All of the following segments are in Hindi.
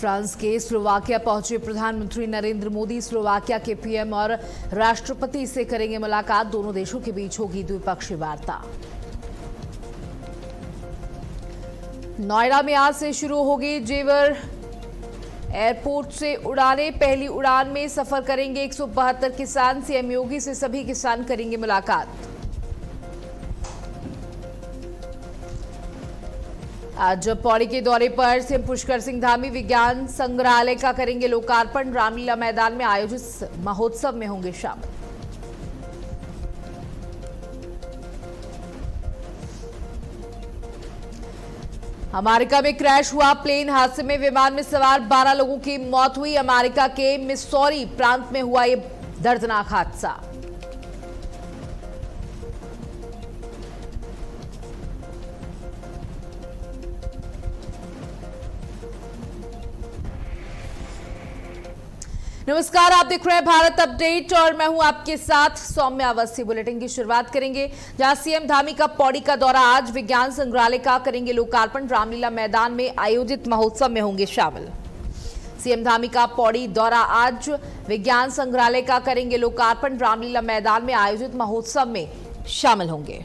फ्रांस के स्लोवाकिया पहुंचे प्रधानमंत्री नरेंद्र मोदी स्लोवाकिया के पीएम और राष्ट्रपति से करेंगे मुलाकात। दोनों देशों के बीच होगी द्विपक्षीय वार्ता। नोएडा में आज से शुरू होगी जेवर एयरपोर्ट से उड़ानें। पहली उड़ान में सफर करेंगे 172 किसान। सीएम योगी से सभी किसान करेंगे मुलाकात। आज पौड़ी के दौरे पर सीएम पुष्कर सिंह धामी विज्ञान संग्रहालय का करेंगे लोकार्पण। रामलीला मैदान में आयोजित महोत्सव में होंगे शामिल। अमेरिका में क्रैश हुआ प्लेन हादसे में विमान में सवार 12 लोगों की मौत हुई। अमेरिका के मिसौरी प्रांत में हुआ ये दर्दनाक हादसा। नमस्कार, आप देख रहे हैं भारत अपडेट और मैं हूं आपके साथ सौम्या अवस्थी। बुलेटिन की शुरुआत करेंगे जहां सीएम धामी का पौड़ी का दौरा। आज विज्ञान संग्रहालय का करेंगे लोकार्पण। रामलीला मैदान में आयोजित महोत्सव में होंगे शामिल। सीएम धामी का पौड़ी दौरा। आज विज्ञान संग्रहालय का करेंगे लोकार्पण। रामलीला मैदान में आयोजित महोत्सव में शामिल होंगे।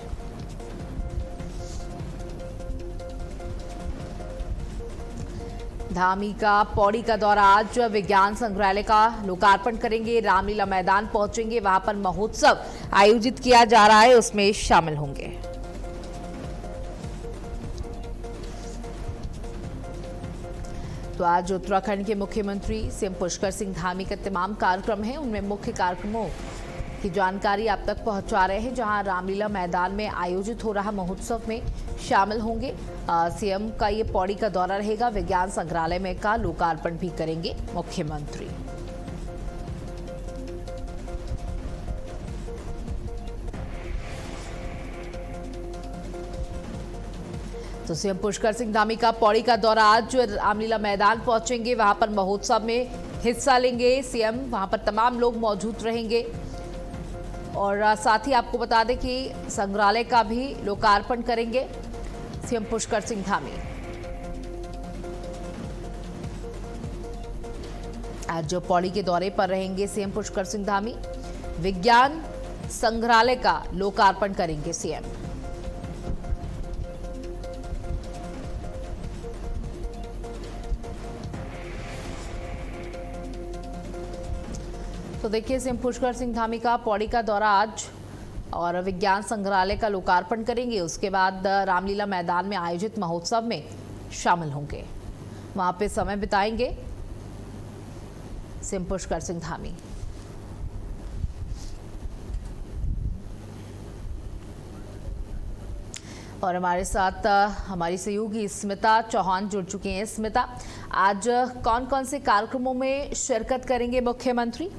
धामी का पौड़ी का दौरा। आज विज्ञान संग्रहालय का लोकार्पण करेंगे। रामलीला मैदान पहुंचेंगे, वहां पर महोत्सव आयोजित किया जा रहा है, उसमें शामिल होंगे। तो आज उत्तराखंड के मुख्यमंत्री सीएम पुष्कर सिंह धामी का तमाम कार्यक्रम है, उनमें मुख्य कार्यक्रमों की जानकारी आप तक पहुंचा रहे हैं। जहां रामलीला मैदान में आयोजित हो रहा महोत्सव में शामिल होंगे। सीएम का ये पौड़ी का दौरा रहेगा। विज्ञान संग्रहालय में का लोकार्पण भी करेंगे मुख्यमंत्री। तो सीएम पुष्कर सिंह धामी का पौड़ी का दौरा। आज रामलीला मैदान पहुंचेंगे, वहां पर महोत्सव में हिस्सा लेंगे सीएम। वहां पर तमाम लोग मौजूद रहेंगे और साथ ही आपको बता दें कि संग्रहालय का भी लोकार्पण करेंगे सीएम पुष्कर सिंह धामी। आज जो पौड़ी के दौरे पर रहेंगे सीएम पुष्कर सिंह धामी, विज्ञान संग्रहालय का लोकार्पण करेंगे सीएम। तो देखिए, सीएम पुष्कर सिंह धामी का पौड़ी का दौरा आज और विज्ञान संग्रहालय का लोकार्पण करेंगे। उसके बाद रामलीला मैदान में आयोजित महोत्सव में शामिल होंगे, वहां पे समय बिताएंगे सीएम पुष्कर सिंह धामी। और हमारे साथ हमारी सहयोगी स्मिता चौहान जुड़ चुकी हैं। स्मिता, आज कौन कौन से कार्यक्रमों में शिरकत करेंगे मुख्यमंत्री?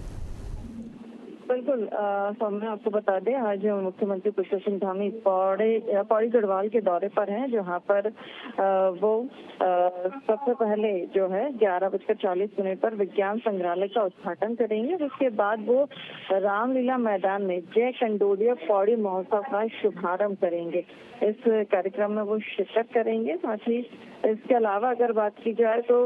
बिल्कुल सौम्या, आपको बता दें आज मुख्यमंत्री पुष्कर सिंह धामी पौड़ी गढ़वाल के दौरे पर हैं, जहां पर वो सबसे पहले जो है 11:40 पर विज्ञान संग्रहालय का उद्घाटन करेंगे। उसके बाद वो रामलीला मैदान में जय कंडोलिया पौड़ी महोत्सव का शुभारंभ करेंगे। इस कार्यक्रम में वो शिरकत करेंगे। साथ ही इसके अलावा अगर बात की जाए तो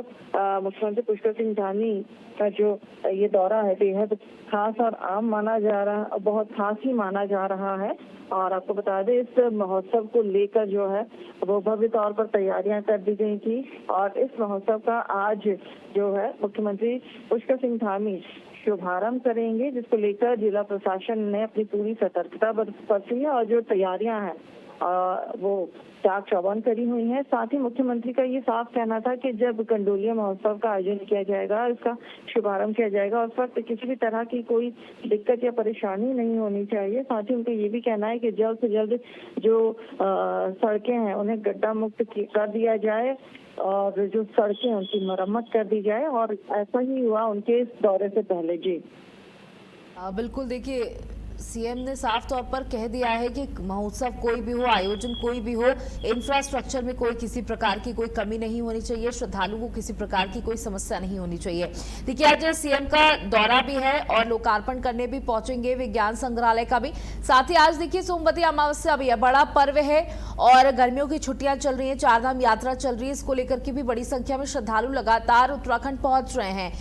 मुख्यमंत्री पुष्कर सिंह धामी का जो ये दौरा है बेहद खास और आम माना जा रहा, बहुत खास ही माना जा रहा है। और आपको बता दें, इस महोत्सव को लेकर जो है वो भव्य तौर पर तैयारियां कर दी गई थी और इस महोत्सव का आज जो है मुख्यमंत्री पुष्कर सिंह धामी शुभारंभ करेंगे, जिसको लेकर जिला प्रशासन ने अपनी पूरी सतर्कता बरती है और जो तैयारियां हैं वो चाक चौबंद करी हुई है। साथ ही मुख्यमंत्री का ये साफ कहना था कि जब कंडोलिया महोत्सव का आयोजन किया जाएगा, इसका शुभारंभ किया जाएगा, उस वक्त किसी भी तरह की कोई दिक्कत या परेशानी नहीं होनी चाहिए। साथ ही उनका ये भी कहना है कि जल्द से जल्द जो सड़कें हैं उन्हें गड्ढा मुक्त कर दिया जाए और जो सड़कें हैं उनकी मरम्मत कर दी जाए। और ऐसा ही हुआ उनके इस दौरे से पहले। जी बिल्कुल, देखिए सीएम ने साफ तौर पर कह दिया है कि महोत्सव कोई भी हो, आयोजन कोई भी हो, इंफ्रास्ट्रक्चर में कोई किसी प्रकार की कोई कमी नहीं होनी चाहिए, श्रद्धालुओं को किसी प्रकार की कोई समस्या नहीं होनी चाहिए। देखिए आज सीएम का दौरा भी है और लोकार्पण करने भी पहुंचेंगे विज्ञान संग्रहालय का भी। साथ ही आज देखिए सोमवती अमावस्या भी है, बड़ा पर्व है और गर्मियों की छुट्टियां चल रही है, चारधाम यात्रा चल रही है, इसको लेकर के भी बड़ी संख्या में श्रद्धालु लगातार उत्तराखंड पहुंच रहे हैं।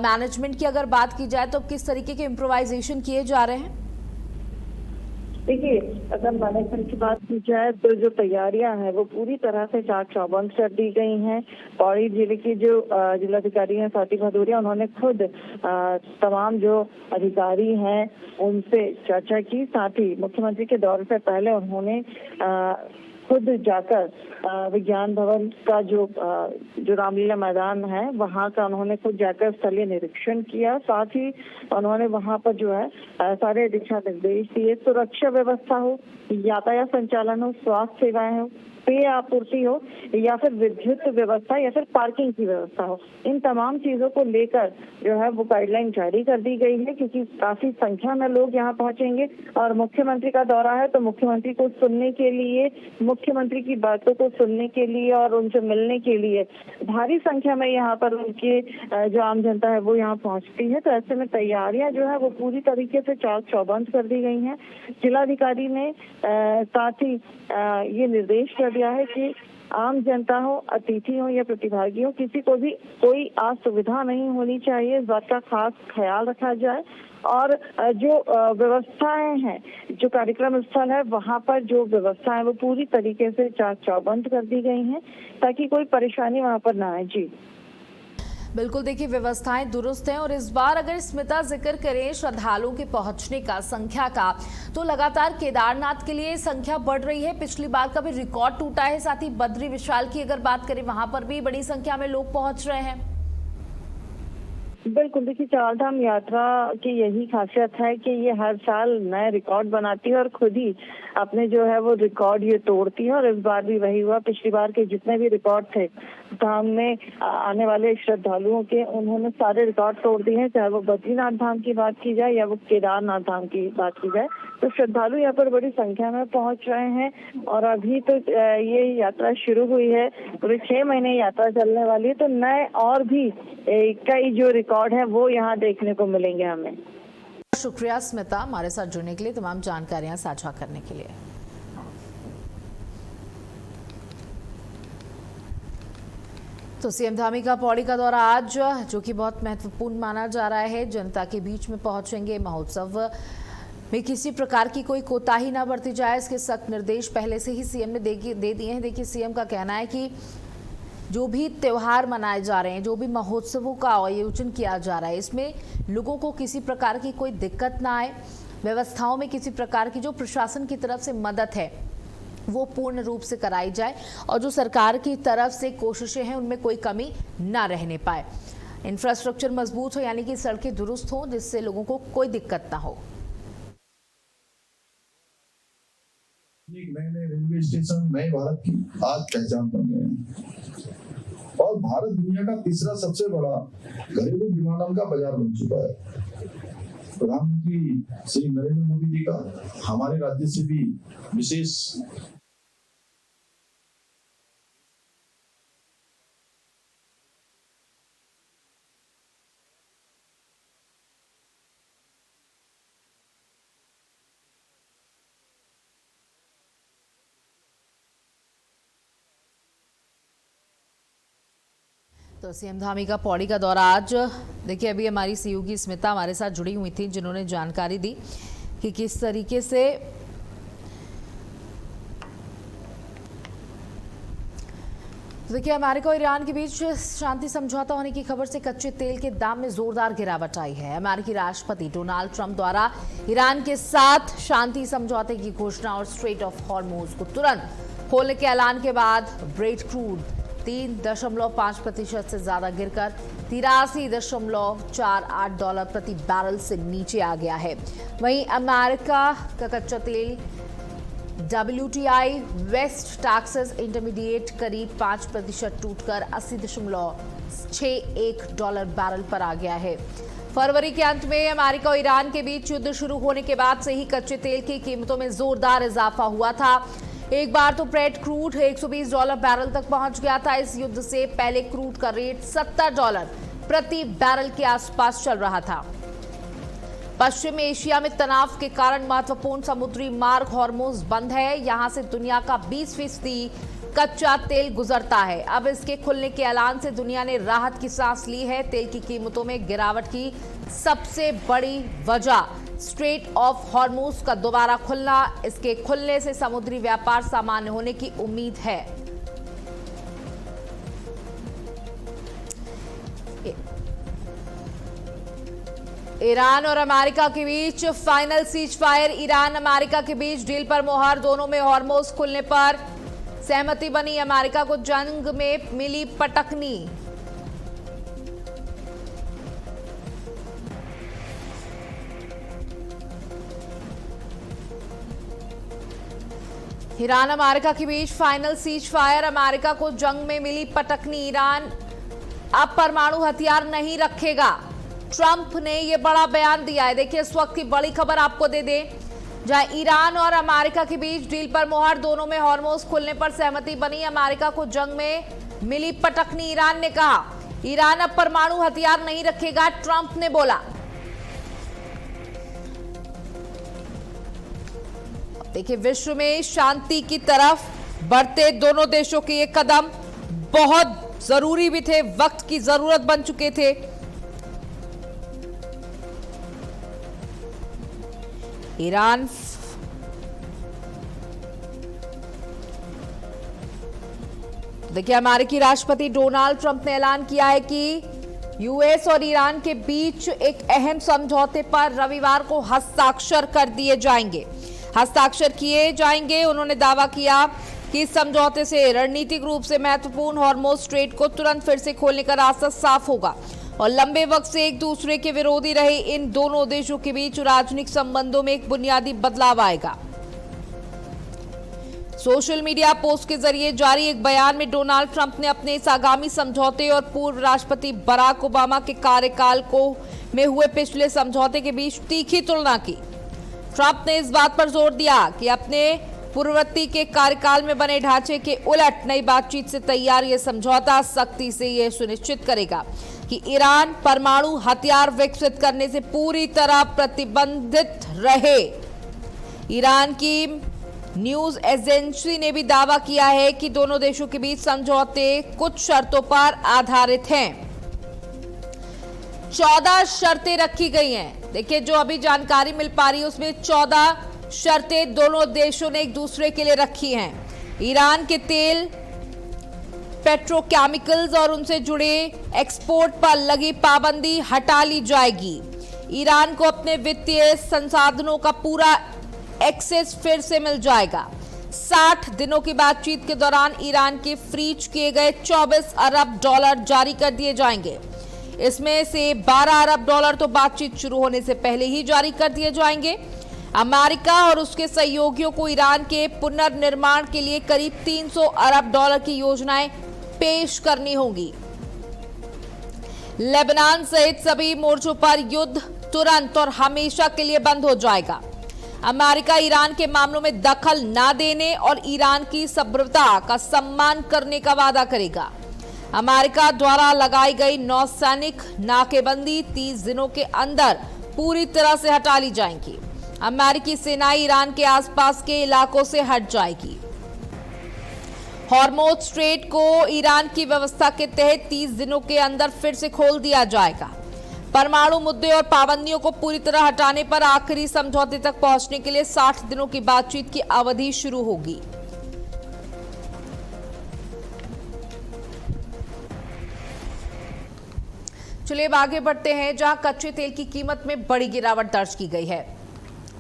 मैनेजमेंट की अगर बात की जाए तो किस तरीके के इम्प्रोवाइजेशन किए जा रहे हैं? देखिए, अगर मैनेजमेंट की बात की जाए तो जो तैयारियां हैं वो पूरी तरह से चाक चौबंद कर दी गई हैं। पौड़ी जिले की जो जिलाधिकारी हैं स्वाति भदौरिया, उन्होंने खुद तमाम जो अधिकारी हैं उनसे चर्चा की। साथ ही मुख्यमंत्री के दौरे से पहले उन्होंने खुद जाकर विज्ञान भवन का जो रामलीला मैदान है वहां का उन्होंने खुद जाकर स्थलीय निरीक्षण किया। साथ ही उन्होंने वहां पर जो है सारे दिशा निर्देश दिए, सुरक्षा व्यवस्था हो, यातायात संचालन हो, स्वास्थ्य सेवाएं हो, पेय आपूर्ति हो या फिर विद्युत व्यवस्था या फिर पार्किंग की व्यवस्था हो, इन तमाम चीजों को लेकर जो है वो गाइडलाइन जारी कर दी गई है। क्योंकि काफी संख्या में लोग यहाँ पहुंचेंगे और मुख्यमंत्री का दौरा है तो मुख्यमंत्री को सुनने के लिए, मुख्यमंत्री की बातों को सुनने के लिए और उनसे मिलने के लिए भारी संख्या में यहाँ पर उनके जो आम जनता है वो यहाँ पहुँचती है। तो ऐसे में तैयारियां जो है वो पूरी तरीके से चाक चौबंद कर दी गई हैं। जिलाधिकारी ने साथ ही ये निर्देश कर दिया है कि आम जनता हो, अतिथि हो या प्रतिभागी हो, किसी को भी कोई असुविधा नहीं होनी चाहिए, इस बात का खास ख्याल रखा जाए। और जो व्यवस्थाएं हैं, जो कार्यक्रम स्थल है वहां पर जो व्यवस्थाएं है वो पूरी तरीके से चाक चौबंद कर दी गई हैं ताकि कोई परेशानी वहां पर ना आए। जी बिल्कुल, देखिए व्यवस्थाएं दुरुस्त हैं और इस बार अगर स्मिता जिक्र करें श्रद्धालुओं के पहुंचने का, संख्या का, तो लगातार केदारनाथ के लिए संख्या बढ़ रही है। पिछली बार का भी रिकॉर्ड टूटा है। साथ ही बद्री विशाल की अगर बात करें वहां पर भी बड़ी संख्या में लोग पहुंच रहे हैं। बिल्कुल, देखिए चारधाम यात्रा की यही खासियत है कि ये हर साल नए रिकॉर्ड बनाती है और खुद ही अपने जो है वो रिकॉर्ड ये तोड़ती है। और इस बार भी वही हुआ। पिछली बार के जितने भी रिकॉर्ड थे धाम में आने वाले श्रद्धालुओं के, उन्होंने सारे रिकॉर्ड तोड़ दिए हैं। चाहे वो बद्रीनाथ धाम की बात की जाए या वो केदारनाथ धाम की बात की जाए, तो श्रद्धालु यहाँ पर बड़ी संख्या में पहुंच रहे हैं। और अभी तो ये यात्रा शुरू हुई है, पूरे 6 महीने यात्रा चलने वाली है, तो नए और भी कई जो रिकॉर्ड है वो यहाँ देखने को मिलेंगे हमें। शुक्रिया स्मिता, हमारे साथ जुड़ने के लिए, तमाम जानकारियां साझा करने के लिए। तो सीएम धामी का पौड़ी का दौरा आज, जो कि बहुत महत्वपूर्ण माना जा रहा है, जनता के बीच में पहुंचेंगे। महोत्सव में किसी प्रकार की कोई कोताही ना बरती जाए, इसके सख्त निर्देश पहले से ही सीएम ने दे दिए हैं। देखिए सीएम का कहना है कि जो भी त्योहार मनाए जा रहे हैं, जो भी महोत्सवों का आयोजन किया जा रहा है, इसमें लोगों को किसी प्रकार की कोई दिक्कत ना आए, व्यवस्थाओं में किसी प्रकार की जो प्रशासन की तरफ से मदद है वो पूर्ण रूप से कराई जाए और जो सरकार की तरफ से कोशिशें हैं उनमें कोई कमी ना रहने पाए। इंफ्रास्ट्रक्चर मजबूत हो, यानी कि सड़कें दुरुस्त हो, जिससे लोगों को कोई दिक्कत ना हो। नए नए रेलवे स्टेशन नए भारत की आज पहचान बन रहे हैं और भारत दुनिया का तीसरा सबसे बड़ा घरेलू विमानन का बाजार बन चुका है। प्रधानमंत्री श्री नरेंद्र मोदी जी का हमारे राज्य से भी विशेष तो सीएम धामी का पौड़ी का दौरा आज, देखिए अभी हमारी सीयू की स्मिता हमारे साथ जुड़ी हुई थी जिन्होंने जानकारी दी कि किस तरीके से तो देखिए अमेरिका और ईरान के बीच शांति समझौता होने की खबर से कच्चे तेल के दाम में जोरदार गिरावट आई है। अमेरिकी राष्ट्रपति डोनाल्ड ट्रंप द्वारा ईरान के साथ शांति समझौते की घोषणा और स्ट्रेट ऑफ हॉर्मुज को तुरंत खोलने के ऐलान के बाद ब्रेंट क्रूड 3.5% से ज्यादा गिरकर $83.48 प्रति बैरल से नीचे आ गया है। वहीं अमेरिका का कच्चा तेल WTI वेस्ट टैक्सेस इंटरमीडिएट करीब 5% टूटकर $80.61 बैरल पर आ गया है। फरवरी के अंत में अमेरिका और ईरान के बीच युद्ध शुरू होने के बाद से ही कच्चे तेल की कीमतों में जोरदार इजाफा हुआ था। एक बार तो ब्रेंट क्रूड $120 बैरल तक पहुंच गया था। इस युद्ध से पहले क्रूड का रेट $70 प्रति बैरल के आसपास चल रहा था। पश्चिम एशिया में तनाव के कारण महत्वपूर्ण समुद्री मार्ग हॉर्मुज़ बंद है। यहां से दुनिया का 20% कच्चा तेल गुजरता है। अब इसके खुलने के ऐलान से दुनिया ने राहत की सांस ली है। तेल की कीमतों में गिरावट की सबसे बड़ी वजह स्ट्रेट ऑफ हॉर्मुज़ का दोबारा खुलना। इसके खुलने से समुद्री व्यापार सामान्य होने की उम्मीद है। ईरान और अमेरिका के बीच final ceasefire. Iran America के बीच डील पर मुहर। दोनों में हॉर्मुज़ खुलने पर सहमति बनी। अमेरिका को जंग में मिली पटकनी। ईरान अमेरिका के बीच फाइनल सीज फायर। अमेरिका को जंग में मिली पटकनी। ईरान अब परमाणु हथियार नहीं रखेगा। ट्रंप ने यह बड़ा बयान दिया है। देखिए इस वक्त की बड़ी खबर आपको दे दें, जहां ईरान और अमेरिका के बीच डील पर मुहर। दोनों में हॉर्मुज़ खुलने पर सहमति बनी। अमेरिका को जंग में मिली पटकनी। ईरान ने कहा ईरान अब परमाणु हथियार नहीं रखेगा, ट्रंप ने बोला। देखिए विश्व में शांति की तरफ बढ़ते दोनों देशों के ये कदम बहुत जरूरी भी थे, वक्त की जरूरत बन चुके थे। ईरान देखिए अमेरिकी राष्ट्रपति डोनाल्ड ट्रंप ने ऐलान किया है कि यूएस और ईरान के बीच एक अहम समझौते पर रविवार को हस्ताक्षर कर दिए जाएंगे। हस्ताक्षर किए जाएंगे। उन्होंने दावा किया कि इस समझौते से रणनीतिक रूप से महत्वपूर्ण हॉर्मुज़ स्ट्रेट को तुरंत फिर से खोलने का रास्ता साफ होगा और लंबे वक्त से एक दूसरे के विरोधी रहे इन दोनों देशों के बीच राजनीतिक संबंधों में एक बुनियादी बदलाव आएगा। सोशल मीडिया पोस्ट के जरिए जारी एक बयान में डोनाल्ड ट्रंप ने अपने इस आगामी समझौते और पूर्व राष्ट्रपति बराक ओबामा के कार्यकाल में हुए पिछले समझौते के बीच तीखी तुलना की। ट्रंप ने इस बात पर जोर दिया कि अपने पूर्ववर्ती के कार्यकाल में बने ढांचे के उलट नई बातचीत से तैयार यह समझौता सख्ती से यह सुनिश्चित करेगा कि ईरान परमाणु हथियार विकसित करने से पूरी तरह प्रतिबंधित रहे। ईरान की न्यूज एजेंसी ने भी दावा किया है कि दोनों देशों के बीच समझौते कुछ शर्तों पर आधारित हैं। 14 शर्तें रखी गई हैं। देखिए जो अभी जानकारी मिल पा रही है उसमें 14 शर्तें दोनों देशों ने एक दूसरे के लिए रखी हैं। ईरान के तेल, पेट्रोकेमिकल्स और उनसे जुड़े एक्सपोर्ट पर लगी पाबंदी हटा ली जाएगी। ईरान को अपने वित्तीय संसाधनों का पूरा एक्सेस फिर से मिल जाएगा। 60 दिनों की बातचीत के दौरान ईरान के फ्रीज किए गए $24 अरब जारी कर दिए जाएंगे। इसमें से $12 अरब तो बातचीत शुरू होने से पहले ही जारी कर दिए जाएंगे। अमेरिका और उसके सहयोगियों को ईरान के पुनर्निर्माण के लिए करीब $300 अरब की योजनाएं पेश करनी होंगी। लेबनान सहित सभी मोर्चों पर युद्ध तुरंत और हमेशा के लिए बंद हो जाएगा। अमेरिका ईरान के मामलों में दखल न देने और ईरान की सभ्यता का सम्मान करने का वादा करेगा। अमेरिका द्वारा लगाई गई नौसैनिक नाकेबंदी 30 दिनों के अंदर पूरी तरह से हटा ली जाएंगी। अमेरिकी सेना ईरान के आसपास के इलाकों से हट जाएगी। हॉर्मुज़ स्ट्रेट को ईरान की व्यवस्था के तहत 30 दिनों के अंदर फिर से खोल दिया जाएगा। परमाणु मुद्दे और पाबंदियों को पूरी तरह हटाने पर आखिरी समझौते तक पहुंचने के लिए 60 दिनों की बातचीत की अवधि शुरू होगी। चलिए अब आगे बढ़ते हैं, जहां कच्चे तेल की कीमत में बड़ी गिरावट दर्ज की गई है।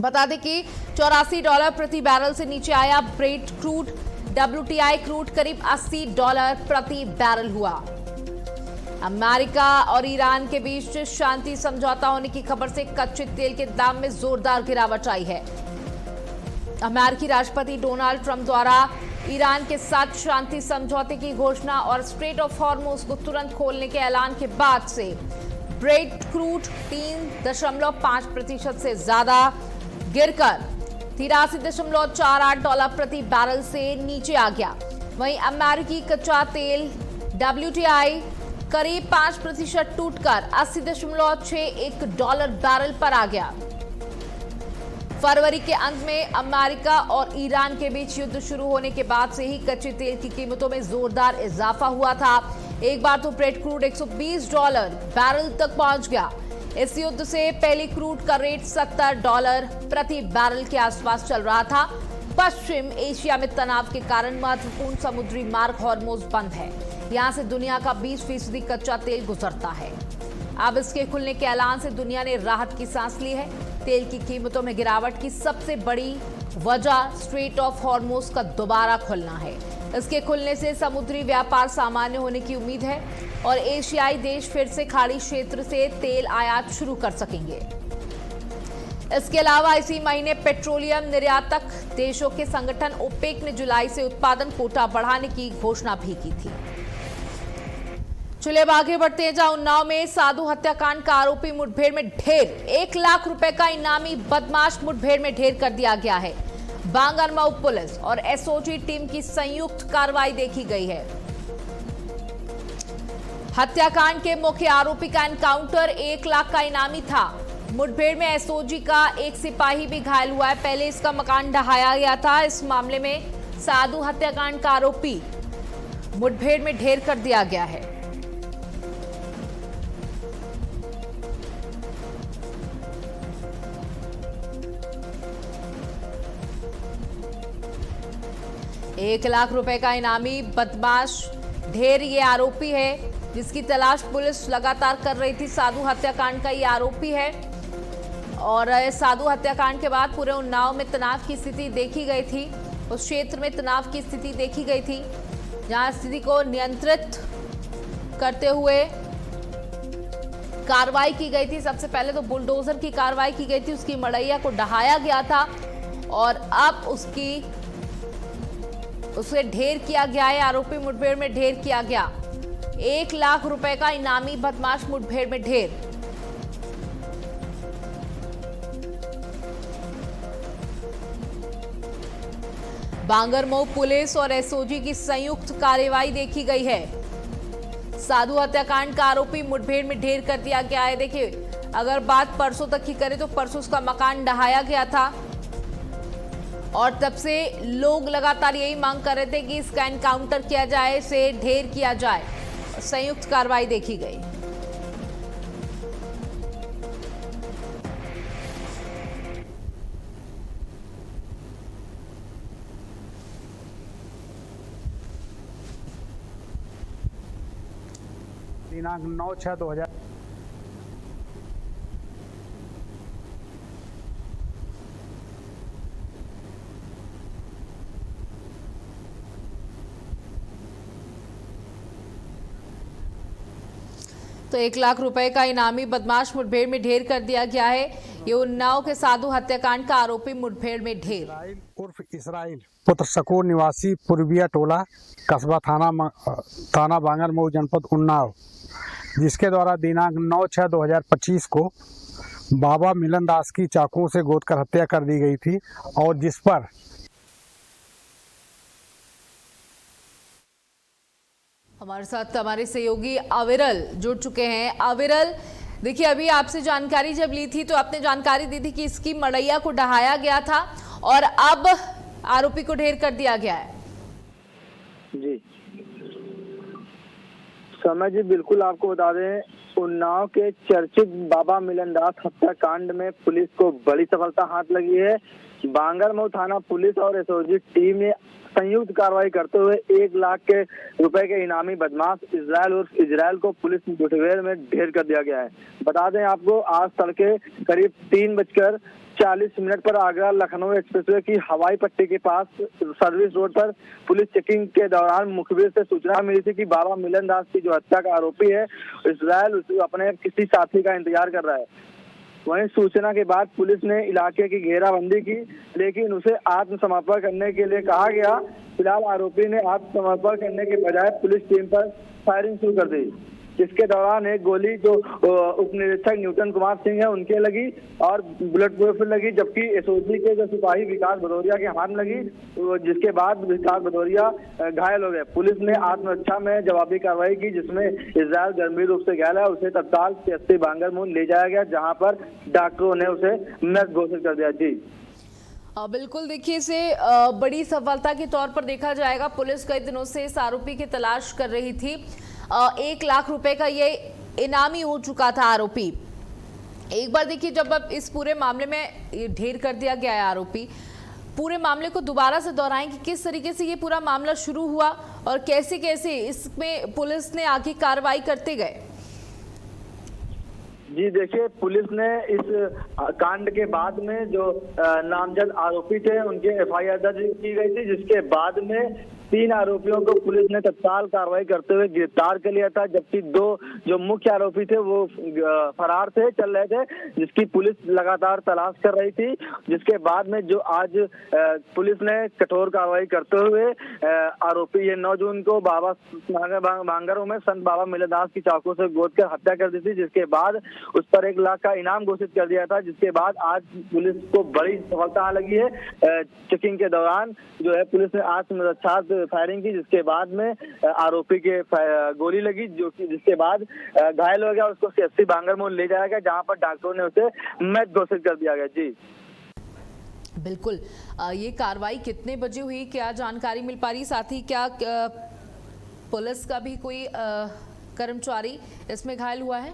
बता दें कि $84 प्रति बैरल से नीचे आया ब्रेंट क्रूड। WTI क्रूड करीब $80 प्रति बैरल हुआ। अमेरिका और ईरान के बीच शांति समझौता होने की खबर से कच्चे तेल के दाम में जोरदार गिरावट आई है। अमेरिकी राष्ट्रपति डोनाल्ड ट्रंप द्वारा ईरान के साथ शांति समझौते की घोषणा और स्ट्रेट ऑफ हॉर्मुज़ को तुरंत खोलने के ऐलान के बाद से ब्रेड क्रूड 3.5% से ज्यादा गिरकर $83.48 प्रति बैरल से नीचे आ गया। वहीं अमेरिकी कच्चा तेल WTI करीब 5% टूटकर $80.61 बैरल पर आ गया। फरवरी के अंत में अमेरिका और ईरान के बीच युद्ध शुरू होने के बाद से ही कच्चे तेल की कीमतों में जोरदार इजाफा हुआ था। एक बार तो ब्रेड क्रूड $120 बैरल तक पहुंच गया। इस युद्ध से पहले क्रूड का रेट $70 प्रति बैरल के आसपास चल रहा था। पश्चिम एशिया में तनाव के कारण महत्वपूर्ण समुद्री मार्ग हॉर्मुज़ बंद है। यहां से दुनिया का 20% कच्चा तेल गुजरता है। अब इसके खुलने के ऐलान से दुनिया ने राहत की सांस ली है। तेल की कीमतों में गिरावट की सबसे बड़ी वजह स्ट्रेट ऑफ हॉर्मुज़ का दोबारा खुलना है। इसके खुलने से समुद्री व्यापार सामान्य होने की उम्मीद है और एशियाई देश फिर से खाड़ी क्षेत्र से तेल आयात शुरू कर सकेंगे। इसके अलावा इसी महीने पेट्रोलियम निर्यातक देशों के संगठन ओपेक ने जुलाई से उत्पादन कोटा बढ़ाने की घोषणा भी की थी। चलिए अब आगे बढ़ते हैं, जहां उन्नाव में साधु हत्याकांड का आरोपी मुठभेड़ में ढेर। 1 लाख रुपए का इनामी बदमाश मुठभेड़ में ढेर कर दिया गया है। बांगरमऊ पुलिस और एसओजी टीम की संयुक्त कार्रवाई देखी गई है। हत्याकांड के मुख्य आरोपी का एनकाउंटर 1 लाख का इनामी था। मुठभेड़ में एसओजी का एक सिपाही भी घायल हुआ है। पहले इसका मकान ढहाया गया था। इस मामले में साधु हत्याकांड का आरोपी मुठभेड़ में ढेर कर दिया गया है। एक लाख रुपए का इनामी बदमाश ढेर ये आरोपी है, जिसकी तलाश पुलिस लगातार कर रही थी। साधु हत्याकांड का ये आरोपी है और साधु हत्याकांड के बाद पूरे उन्नाव में तनाव की स्थिति देखी गई थी। उस क्षेत्र में तनाव की स्थिति देखी गई थी, जहां स्थिति को नियंत्रित करते हुए कार्रवाई की गई थी। सबसे पहले तो बुलडोजर की कार्रवाई की गई थी, उसकी मड़ैया को ढहाया गया था और अब उसे ढेर किया गया है। आरोपी मुठभेड़ में ढेर किया गया। 1 लाख रुपए का इनामी बदमाश मुठभेड़ में ढेर। बांगरमऊ पुलिस और एसओजी की संयुक्त कार्रवाई देखी गई है। साधु हत्याकांड का आरोपी मुठभेड़ में ढेर कर दिया गया है। देखिए, अगर बात परसों तक की करें तो परसों उसका मकान ढहाया गया था और तब से लोग लगातार यही मांग कर रहे थे कि इसका एनकाउंटर किया जाए, इसे ढेर किया जाए। संयुक्त कार्रवाई देखी गई। दिनांक 9/6/2000 तो 1 लाख रुपए का इनामी बदमाश मुठभेड़ में ढेर कर दिया गया है। ये उन्नाव के साधु हत्याकांड का आरोपी मुठभेड़ में ढेर। उर्फ इसराइल पुत्र सकूर निवासी पूर्विया टोला कस्बा थाना बांगरमऊ जनपद उन्नाव, जिसके द्वारा दिनांक 9/6/2025 को बाबा मिलन दास की चाकुओं से गोदकर हत्या कर दी गई थी और जिस पर हमारे साथ हमारे सहयोगी अविरल जुड़ चुके हैं। अविरल, देखिए, अभी आपसे जानकारी जब ली थी तो आपने जानकारी दी थी कि इसकी मड़ैया को ढहाया गया था और अब आरोपी को ढेर कर दिया गया है। जी समय जी, बिल्कुल आपको बता दें, उन्नाव के चर्चित बाबा मिलनदास हत्याकांड में पुलिस को बड़ी सफलता हाथ लगी है। बांगरमऊ थाना पुलिस और एसओजी टीम ने संयुक्त कार्रवाई करते हुए 1 लाख के रुपए के इनामी बदमाश इजराइल को पुलिस मुठभेड़ में ढेर कर दिया गया है। बता दें आपको, आज तड़के करीब 3:40 पर आगरा लखनऊ एक्सप्रेसवे की हवाई पट्टी के पास सर्विस रोड पर पुलिस चेकिंग के दौरान मुखबिर से सूचना मिली थी कि बाबा मिलन दास की जो हत्या का आरोपी है इजराइल अपने किसी साथी का इंतजार कर रहा है। वहीं सूचना के बाद पुलिस ने इलाके की घेराबंदी की, लेकिन उसे आत्मसमर्पण करने के लिए कहा गया। फिलहाल आरोपी ने आत्मसमर्पण करने के बजाय पुलिस टीम पर फायरिंग शुरू कर दी। इसके दौरान एक गोली जो उप निरीक्षक न्यूटन कुमार सिंह है उनके लगी और बुलेट प्रूफ लगी, जबकि एसओजी के जो सिपाही विकास भदौरिया के हाथ में लगी, जिसके बाद विकास भदौरिया घायल हो गए। पुलिस ने आत्मरक्षा में जवाबी कार्रवाई की, जिसमें इजराइल गंभीर रूप से घायल है। उसे तत्काल सीएससी बांगर मूल ले जाया गया, जहां पर डॉक्टरों ने उसे मृत घोषित कर दिया। जी बिल्कुल, देखिए इसे बड़ी सफलता के तौर पर देखा जाएगा। पुलिस कई दिनों से इस आरोपी की तलाश कर रही थी। 1 लाख रुपए का ये इनामी हो चुका था आरोपी। एक बार देखिए, जब अब इस पूरे मामले में ढेर कर दिया गया है आरोपी, पूरे मामले को दोबारा से दोहराएं कि किस तरीके से ये पूरा मामला शुरू हुआ और कैसे कैसे इसमें पुलिस ने आगे कार्रवाई करते गए। जी देखिए, पुलिस ने इस कांड के बाद में जो नामजद आरोपी थे उनके एफआईआर दर्ज की गई थी, जिसके बाद में 3 आरोपियों को पुलिस ने तत्काल कार्रवाई करते हुए गिरफ्तार कर लिया था, जबकि 2 जो मुख्य आरोपी थे वो फरार थे, चल रहे थे, जिसकी पुलिस लगातार तलाश कर रही थी। जिसके बाद में जो आज पुलिस ने कठोर कार्रवाई करते हुए आरोपी ये 9 जून को बाबा बांगरों में संत बाबा मिलनदास की चाकू से गोद कर हत्या कर दी थी, जिसके बाद उस पर 1 लाख का इनाम घोषित कर दिया था। जिसके बाद आज पुलिस को बड़ी सफलता लगी है। चेकिंग के दौरान जो है पुलिस ने आत्मरक्षा फायरिंग की, जिसके बाद में आरोपी के गोली लगी, जो कि जिसके बाद घायल हो गया। उसको सीएससी बांगर मोड़ ले जाया गया, जहां पर डॉक्टरों ने उसे मृत घोषित कर दिया गया। जी बिल्कुल, ये कार्रवाई कितने बजे हुई, क्या जानकारी मिल पा रही? साथ ही क्या पुलिस का भी कोई कर्मचारी इसमें घायल हुआ है?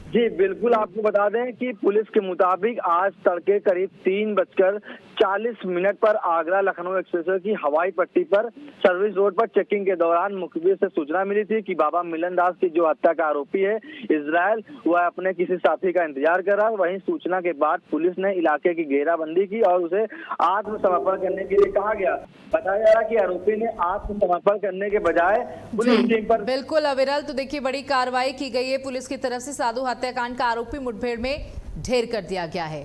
जी बिल्कुल, आपको बता दें कि पुलिस के मुताबिक आज तड़के करीब 3:40 पर आगरा लखनऊ एक्सप्रेसवे की हवाई पट्टी पर सर्विस रोड पर चेकिंग के दौरान मुखबिर से सूचना मिली थी कि बाबा मिलन दास की जो हत्या का आरोपी है इजराइल, वह अपने किसी साथी का इंतजार कर रहा है। वहीं सूचना के बाद पुलिस ने इलाके की घेराबंदी की और उसे आत्मसमर्पण करने के लिए कहा गया। बताया जा रहा कि आरोपी ने आत्मसमर्पण करने के बजाय पुलिस टीम पर बिल्कुल अविरल, तो देखिए बड़ी कार्रवाई की गई है पुलिस की तरफ से। साधु हत्याकांड का आरोपी मुठभेड़ में ढेर कर दिया गया है।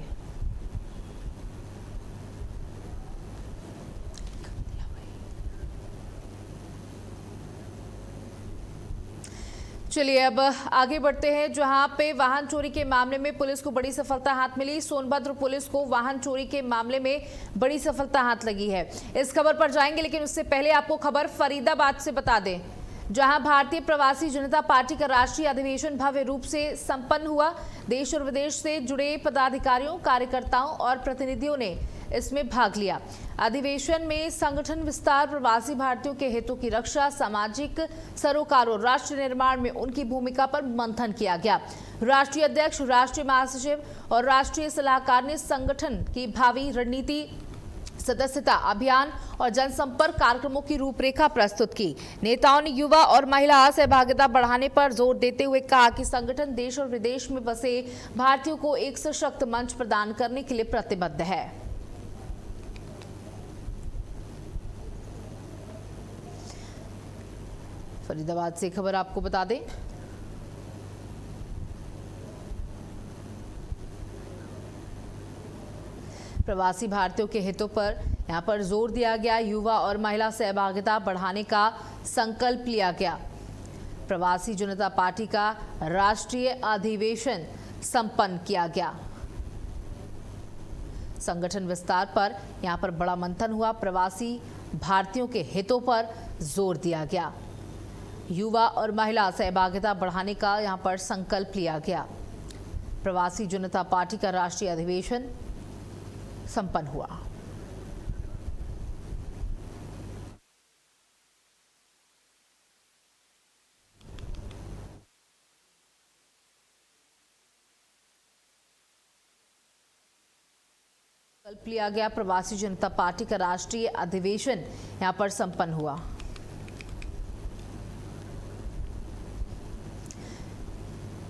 चलिए अब आगे बढ़ते हैं, जहां पे वाहन चोरी के मामले में पुलिस को बड़ी सफलता हाथ मिली। सोनभद्र पुलिस को वाहन चोरी के मामले में बड़ी सफलता हाथ लगी है। इस खबर पर जाएंगे, लेकिन उससे पहले आपको खबर फरीदाबाद से बता दें, जहां भारतीय प्रवासी जनता पार्टी का राष्ट्रीय अधिवेशन भव्य रूप से संपन्न हुआ। देश और विदेश से जुड़े पदाधिकारियों, कार्यकर्ताओं और प्रतिनिधियों ने इसमें भाग लिया। अधिवेशन में संगठन विस्तार, प्रवासी भारतीयों के हितों की रक्षा, सामाजिक सरोकार और राष्ट्र निर्माण में उनकी भूमिका पर मंथन किया गया। राष्ट्रीय अध्यक्ष, राष्ट्रीय महासचिव और राष्ट्रीय सलाहकार ने संगठन की भावी रणनीति, सदस्यता अभियान और जनसंपर्क कार्यक्रमों की रूपरेखा प्रस्तुत की। नेताओं ने युवा और महिला सहभागिता बढ़ाने पर जोर देते हुए कहा कि संगठन देश और विदेश में बसे भारतीयों को एक सशक्त मंच प्रदान करने के लिए प्रतिबद्ध है। फरीदाबाद से खबर आपको बता दें, प्रवासी भारतीयों के हितों पर यहां पर जोर दिया गया। युवा और महिला सहभागिता बढ़ाने का संकल्प लिया गया। प्रवासी जनता पार्टी का राष्ट्रीय अधिवेशन संपन्न किया गया। संगठन विस्तार पर यहां पर बड़ा मंथन हुआ। प्रवासी भारतीयों के हितों पर जोर दिया गया। युवा और महिला सहभागिता बढ़ाने का यहां पर संकल्प लिया गया। प्रवासी जनता पार्टी का राष्ट्रीय अधिवेशन संपन्न हुआ। संकल्प लिया गया। प्रवासी जनता पार्टी का राष्ट्रीय अधिवेशन यहां पर संपन्न हुआ।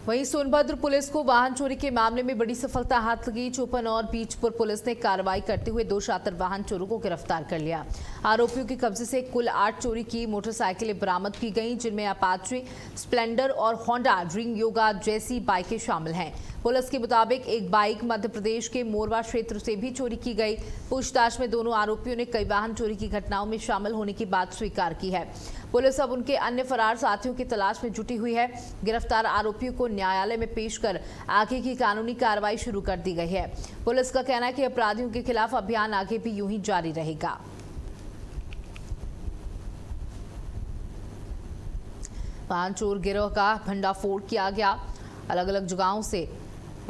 वहीं सोनभद्र पुलिस को वाहन चोरी के मामले में बड़ी सफलता हाथ लगी। चौपन और बीचपुर पुलिस ने कार्रवाई करते हुए 2 शातिर वाहन चोरों को गिरफ्तार कर लिया। आरोपियों के कब्जे से कुल 8 चोरी की मोटरसाइकिलें बरामद की गई, जिनमें अपाचे, स्प्लेंडर और होंडा ड्रीम योगा जैसी बाइकें शामिल हैं। पुलिस के मुताबिक एक बाइक मध्य प्रदेश के मोरवा क्षेत्र से भी चोरी की गई। पूछताछ में दोनों आरोपियों ने कई वाहन चोरी की घटनाओं में शामिल होने की बात स्वीकार की है। पुलिस अब उनके अन्य फरार साथियों की तलाश में जुटी हुई है। गिरफ्तार आरोपियों को न्यायालय में पेश कर आगे की कानूनी कार्रवाई शुरू कर दी गई है। पुलिस का कहना है कि अपराधियों के खिलाफ अभियान आगे भी यूं ही जारी रहेगा। वाहन चोर गिरोह का भंडाफोड़ किया गया। अलग अलग जगहों से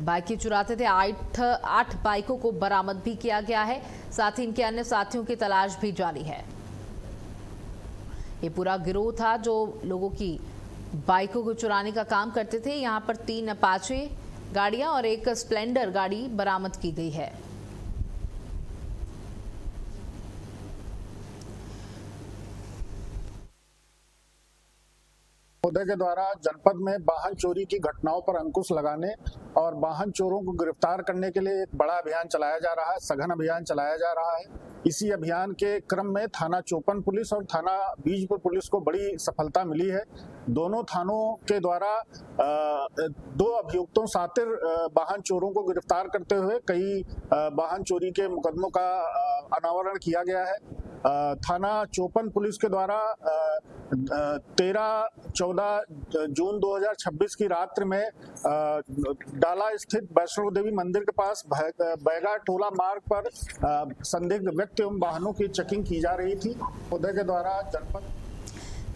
बाइकें चुराते थे। 8 बाइकों को बरामद भी किया गया है। साथ ही इनके अन्य साथियों की तलाश भी जारी है। ये पूरा गिरोह था जो लोगों की बाइकों को चुराने का काम करते थे। यहाँ पर 3 अपाचे गाड़ियां और एक स्प्लेंडर गाड़ी बरामद की गई है। महोदय के द्वारा जनपद में वाहन चोरी की घटनाओं पर अंकुश लगाने और वाहन चोरों को गिरफ्तार करने के लिए एक बड़ा अभियान चलाया जा रहा है, सघन अभियान चलाया जा रहा है। इसी अभियान के क्रम में थाना चोपन पुलिस और थाना बीजपुर पुलिस को बड़ी सफलता मिली है। दोनों थानों के द्वारा 2 अभियुक्तों सातिर वाहन चोरों को गिरफ्तार करते हुए कई वाहन चोरी के मुकदमों का अनावरण किया गया है। थाना चोपन पुलिस के द्वारा 13-14 जून 2026 की रात्रि में डाला स्थित वैष्णो देवी मंदिर के पास बैगा टोला मार्ग पर संदिग्ध व्यक्ति एवं वाहनों की चेकिंग की जा रही थी। महोदय के द्वारा जनपद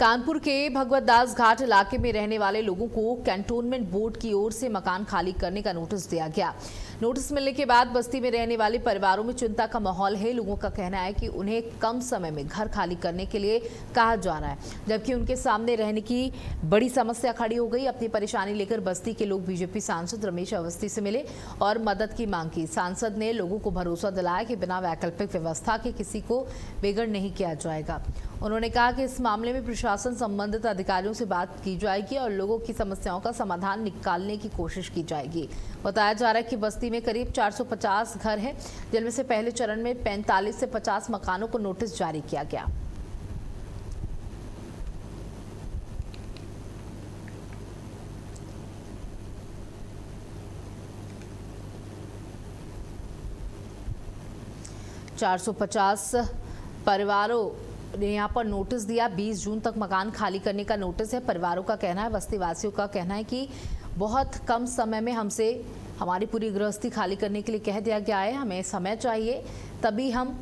कानपुर के भगवत दास घाट इलाके में रहने वाले लोगों को कैंटोनमेंट बोर्ड की ओर से मकान खाली करने का नोटिस दिया गया। नोटिस मिलने के बाद बस्ती में रहने वाले परिवारों में चिंता का माहौल है। लोगों का कहना है कि उन्हें कम समय में घर खाली करने के लिए कहा जा रहा है, जबकि उनके सामने रहने की बड़ी समस्या खड़ी हो गई। अपनी परेशानी लेकर बस्ती के लोग बीजेपी सांसद रमेश अवस्थी से मिले और मदद की मांग की। सांसद ने लोगों को भरोसा दिलाया कि बिना वैकल्पिक व्यवस्था के किसी को बेघर नहीं किया जाएगा। उन्होंने कहा कि इस मामले में प्रशासन संबंधित अधिकारियों से बात की जाएगी और लोगों की समस्याओं का समाधान निकालने की कोशिश की जाएगी। बताया जा रहा है कि बस्ती में करीब 450 घर हैं, जिनमें से पहले चरण में 45 से 50 मकानों को नोटिस जारी किया गया। परिवारों ने यहाँ पर नोटिस दिया। 20 जून तक मकान खाली करने का नोटिस है। परिवारों का कहना है, बस्ती वासियों का कहना है कि बहुत कम समय में हमसे हमारी पूरी गृहस्थी खाली करने के लिए कह दिया गया है। हमें समय चाहिए, तभी हम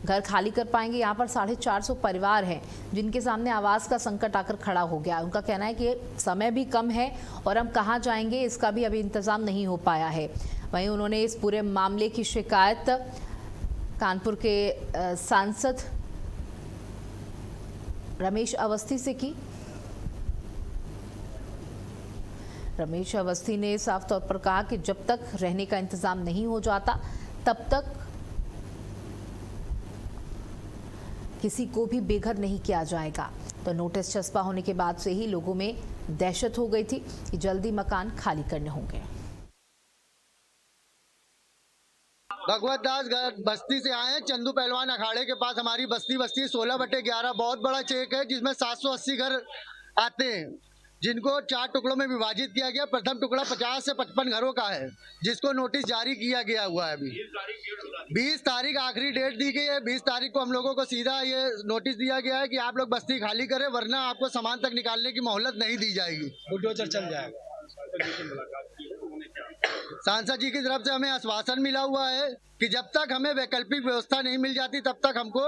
घर खाली कर पाएंगे। यहाँ पर 450 परिवार हैं जिनके सामने आवास का संकट आकर खड़ा हो गया। उनका कहना है कि समय भी कम है और हम कहाँ जाएंगे इसका भी अभी इंतजाम नहीं हो पाया है। वहीं उन्होंने इस पूरे मामले की शिकायत कानपुर के सांसद रमेश अवस्थी से की। रमेश अवस्थी ने साफ तौर पर कहा कि जब तक रहने का इंतजाम नहीं हो जाता तब तक किसी को भी बेघर नहीं किया जाएगा। तो नोटिस चस्पा होने के बाद से ही लोगों में दहशत हो गई थी कि जल्दी मकान खाली करने होंगे। भगवत दास बस्ती से आए हैं, चंदू पहलवान अखाड़े के पास हमारी बस्ती 16/11 बहुत बड़ा चेक है जिसमें 780 घर आते हैं, जिनको 4 टुकड़ों में विभाजित किया गया। प्रथम टुकड़ा 50 से 55 घरों का है, जिसको नोटिस जारी किया गया हुआ है। अभी 20 तारीख आखिरी डेट दी गई है। 20 तारीख को हम लोगों को सीधा ये नोटिस दिया गया है कि आप लोग बस्ती खाली करें, वरना आपको सामान तक निकालने की मोहलत नहीं दी जाएगी। बुलडोजर चल जाएगा। सांसद जी की तरफ से हमें आश्वासन मिला हुआ है कि जब तक हमें वैकल्पिक व्यवस्था नहीं मिल जाती तब तक हमको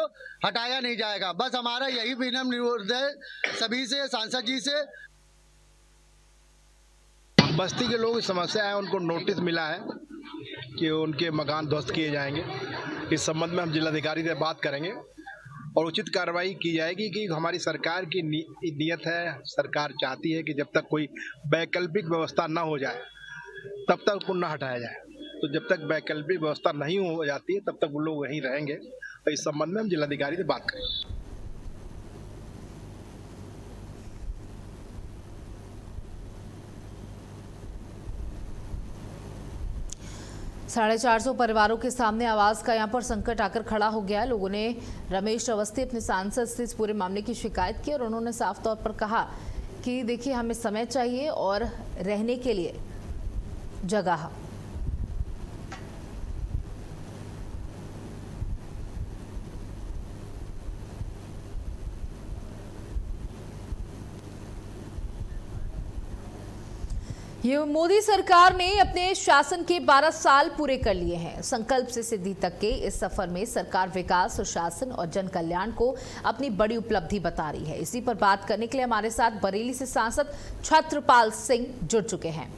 हटाया नहीं जाएगा। बस हमारा यही विनम्र निवेदन है सभी से, सांसद जी से। बस्ती के लोग समस्या है, उनको नोटिस मिला है कि उनके मकान ध्वस्त किए जाएंगे। इस संबंध में हम जिलाधिकारी से बात करेंगे और उचित कार्रवाई की जाएगी कि हमारी सरकार की नीयत है, सरकार चाहती है कि जब तक कोई वैकल्पिक व्यवस्था न हो जाए तब तक पुनः हटाया जाए। तो जब तक वैकल्पिक व्यवस्था नहीं हो जाती है तब तक वो लोग वहीं रहेंगे। तो इस संबंध में हम जिलाधिकारी से बात करेंगे। 450 परिवारों के सामने आवास का यहाँ पर संकट आकर खड़ा हो गया है। लोगों ने रमेश अवस्थी अपने सांसद से इस पूरे मामले की शिकायत की और उन्होंने साफ तौर पर कहा कि देखिए हमें समय चाहिए और रहने के लिए जगह। ये मोदी सरकार ने अपने शासन के 12 साल पूरे कर लिए हैं। संकल्प से सिद्धि तक के इस सफर में सरकार विकास, सुशासन और जन कल्याण को अपनी बड़ी उपलब्धि बता रही है। इसी पर बात करने के लिए हमारे साथ बरेली से सांसद छत्रपाल सिंह जुड़ चुके हैं।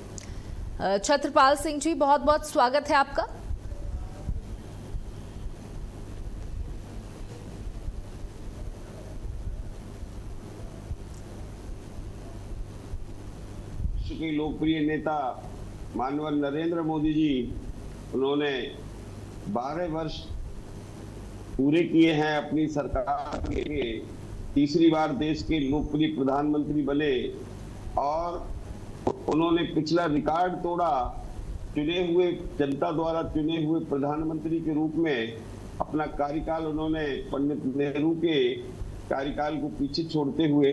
छत्रपाल सिंह जी, बहुत बहुत स्वागत है आपका। के लोकप्रिय नेता माननीय नरेंद्र मोदी जी, उन्होंने 12 वर्ष पूरे किए हैं अपनी सरकार के लिए। तीसरी बार देश के लोकप्रिय प्रधानमंत्री बने और उन्होंने पिछला रिकॉर्ड तोड़ा। चुने हुए, जनता द्वारा चुने हुए प्रधानमंत्री के रूप में अपना कार्यकाल उन्होंने पंडित नेहरू के कार्यकाल को पीछे छोड़ते हुए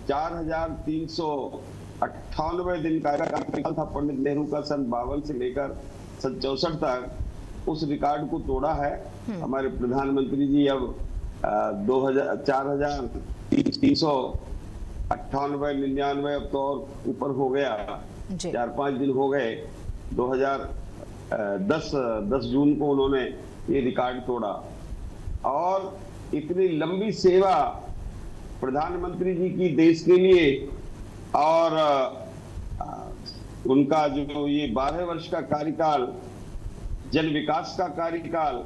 4398 दिन का कार्यकाल था पंडित नेहरू का, सन 52 से लेकर सन 64 तक। उस रिकॉर्ड को तोड़ा है हमारे प्रधानमंत्री जी। अब 4398 अब तो और ऊपर हो गया, 4-5 दिन हो गए। 10 जून को उन्होंने ये रिकॉर्ड तोड़ा और इतनी लंबी सेवा प्रधानमंत्री जी की देश के लिए और उनका जो ये 12 वर्ष का कार्यकाल, जन विकास का कार्यकाल,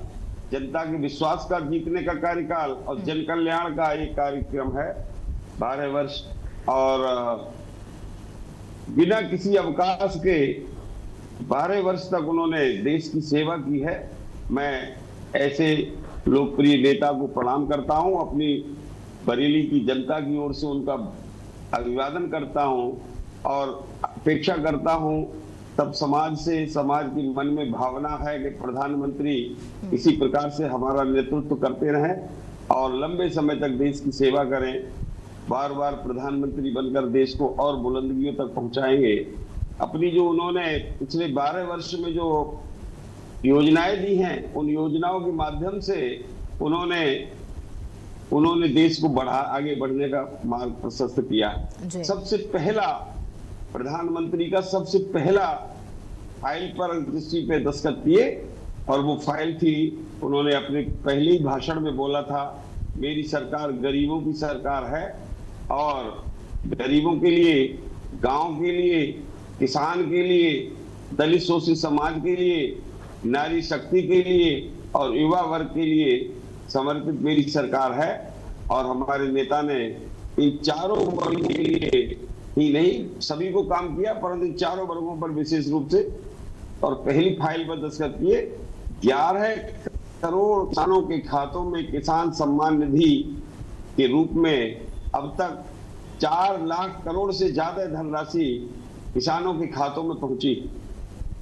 जनता के विश्वास का जीतने का कार्यकाल और जन कल्याण का ये कार्यक्रम है 12 वर्ष। और बिना किसी अवकाश के 12 वर्ष तक उन्होंने देश की सेवा की है। मैं ऐसे लोकप्रिय नेता को प्रणाम करता हूं, अपनी बरेली की जनता की ओर से उनका अभिवादन करता हूं और अपेक्षा करता हूं तब समाज से, समाज के मन में भावना है कि प्रधानमंत्री इसी प्रकार से हमारा नेतृत्व करते रहें और लंबे समय तक देश की सेवा करें। बार बार प्रधानमंत्री बनकर देश को और बुलंदियों तक पहुंचाएंगे। अपनी जो उन्होंने पिछले 12 वर्ष में जो योजनाएं दी हैं, उन योजनाओं के माध्यम से उन्होंने देश को आगे बढ़ने का मार्ग प्रशस्त किया। सबसे पहला प्रधानमंत्री का सबसे पहला फाइल पर किसी पे दस्तखत किए और वो फाइल थी, उन्होंने अपने पहले ही भाषण में बोला था, मेरी सरकार गरीबों की सरकार है और गरीबों के लिए, गांव के लिए, किसान के लिए, दलित शोषित समाज के लिए, नारी शक्ति के लिए और युवा वर्ग के लिए समर्पित मेरी सरकार है। और हमारे नेता ने इन चारों वर्गों के लिए ही नहीं सभी को काम किया, परंतु इन चारों वर्गों पर विशेष रूप से और पहली फाइल पर दस्तखत किए। 11 करोड़ किसानों के खातों में किसान सम्मान निधि के रूप में अब तक 4 लाख करोड़ से ज्यादा धनराशि किसानों के खातों में पहुंची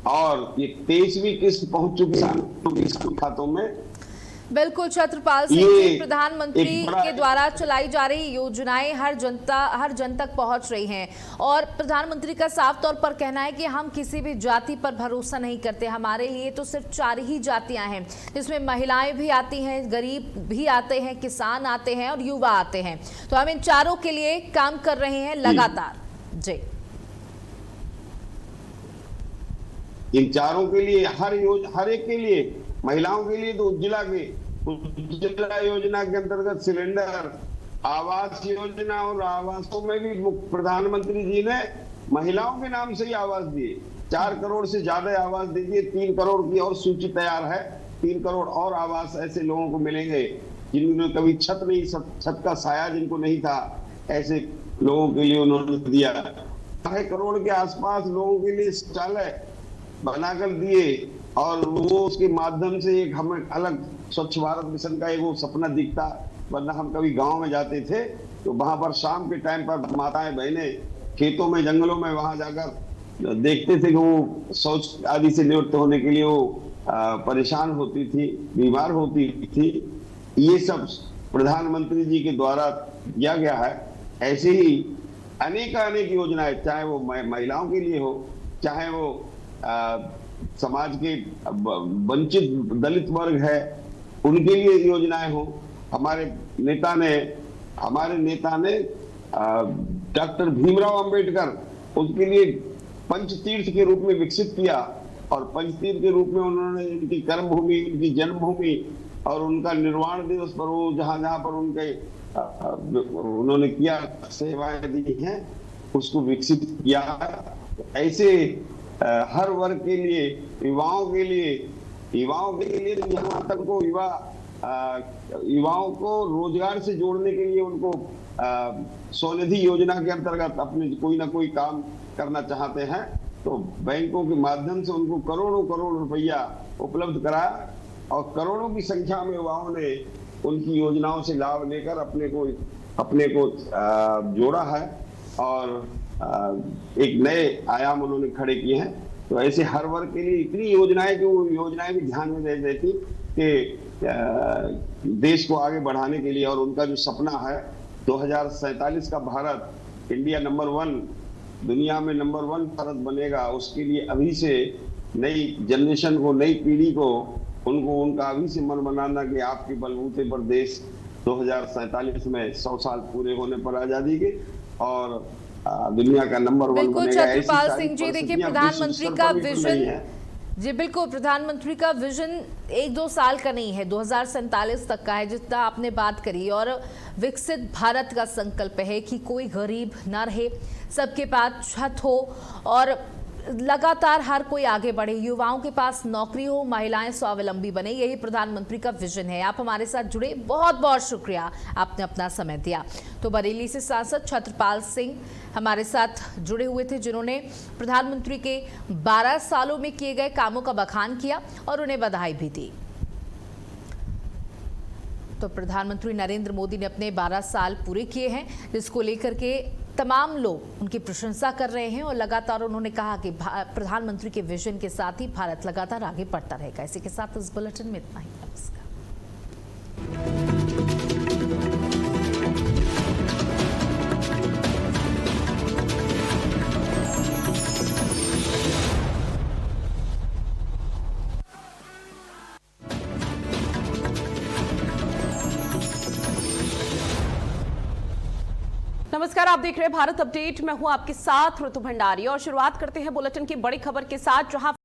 और ये 23वीं किस्त पहुंच चुकी किसानों के खातों में। बिल्कुल छत्रपाल सिंह जी, प्रधानमंत्री के द्वारा चलाई जा रही योजनाएं हर जन तक पहुंच रही हैं और प्रधानमंत्री का साफ तौर पर कहना है कि हम किसी भी जाति पर भरोसा नहीं करते। हमारे लिए तो सिर्फ 4 ही जातियां हैं, जिसमें महिलाएं भी आती हैं, गरीब भी आते हैं, किसान आते हैं और युवा आते हैं। तो हम इन चारों के लिए काम कर रहे हैं लगातार। जी, इन चारों के लिए, हर एक के लिए, महिलाओं के लिए तो उज्ज्वला योजना के अंतर्गत सिलेंडर, आवास योजना और आवासों में भी प्रधानमंत्री जी ने महिलाओं के नाम से ही आवास दिए। 4 करोड़ से ज्यादा आवास दे दिए। 3 करोड़ की और सूची तैयार है। 3 करोड़ और आवास ऐसे लोगों को मिलेंगे जिन्होंने कभी छत का साया जिनको नहीं था, ऐसे लोगों के लिए उन्होंने दिया। 2.5 करोड़ के आसपास लोगों के लिए शौचालय बनाकर दिए और वो उसके माध्यम से एक हमें अलग स्वच्छ भारत मिशन का एक वो सपना दिखता। वरना हम कभी गांव में जाते थे तो वहां पर शाम के टाइम पर माताएं बहनें खेतों में, जंगलों में वहां जाकर देखते थे कि वो शौच आदि से निवृत्त होने के लिए वो परेशान होती थी, बीमार होती थी। ये सब प्रधानमंत्री जी के द्वारा किया गया है। ऐसे ही अनेक योजनाएं, चाहे वो महिलाओं के लिए हो, चाहे वो समाज के वंचित दलित वर्ग है उनके लिए योजनाएं हो। हमारे नेता ने डॉक्टर भीमराव अंबेडकर उसके लिए पंचतीर्थ के रूप में विकसित किया और पंचतीर्थ के रूप में उन्होंने इनकी कर्मभूमि, इनकी जन्मभूमि और उनका निर्वाण दिवस पर वो जहां जहां पर उनके उन्होंने किया सेवाएं दी हैं उसको विकसित किया। ऐसे हर वर्ग के लिए, युवाओं के लिए यहाँ तक को युवाओं को रोजगार से जोड़ने के लिए उनको स्वनिधि योजना के अंतर्गत अपने कोई ना कोई काम करना चाहते हैं तो बैंकों के माध्यम से उनको करोड़ों करोड़ रुपया उपलब्ध कराया और करोड़ों की संख्या में युवाओं ने उनकी योजनाओं से लाभ लेकर अपने को जोड़ा है और एक नए आयाम उन्होंने खड़े किए हैं। तो ऐसे हर वर्ग के लिए इतनी योजनाएं कि वो योजनाएं भी ध्यान में दे देती कि देश को आगे बढ़ाने के लिए और उनका जो सपना है 2047 का भारत, इंडिया नंबर 1, दुनिया में नंबर 1 भारत बनेगा, उसके लिए अभी से नई जनरेशन को, नई पीढ़ी को उनका अभी से मन बनाना कि आपके बलबूते पर देश 2047 में 100 साल पूरे होने पर आजादी के और दुनिया का नंबर 1 बिल्कुल बनेगा। छत्रपाल सिंह जी, देखिए प्रधानमंत्री का विजन, जी बिल्कुल, प्रधानमंत्री का विजन 1-2 साल का नहीं है, 2047 तक का है जितना आपने बात करी और विकसित भारत का संकल्प है कि कोई गरीब ना रहे, सबके पास छत हो और लगातार हर कोई आगे बढ़े, युवाओं के पास नौकरी हो, महिलाएं स्वावलंबी बने, यही प्रधानमंत्री का विजन है। आप हमारे साथ जुड़े, बहुत बहुत शुक्रिया, आपने अपना समय दिया। तो बरेली से सांसद छत्रपाल सिंह हमारे साथ जुड़े हुए थे जिन्होंने प्रधानमंत्री के 12 सालों में किए गए कामों का बखान किया और उन्हें बधाई भी दी। तो प्रधानमंत्री नरेंद्र मोदी ने अपने 12 साल पूरे किए हैं जिसको लेकर के तमाम लोग उनकी प्रशंसा कर रहे हैं और लगातार उन्होंने कहा कि प्रधानमंत्री के विजन के साथ ही भारत लगातार आगे बढ़ता रहेगा। इसी के साथ इस बुलेटिन में इतना ही। नमस्कार। नमस्कार, आप देख रहे हैं भारत अपडेट। मैं हूं आपके साथ ऋतु भंडारी और शुरुआत करते हैं बुलेटिन की बड़ी खबर के साथ, जहां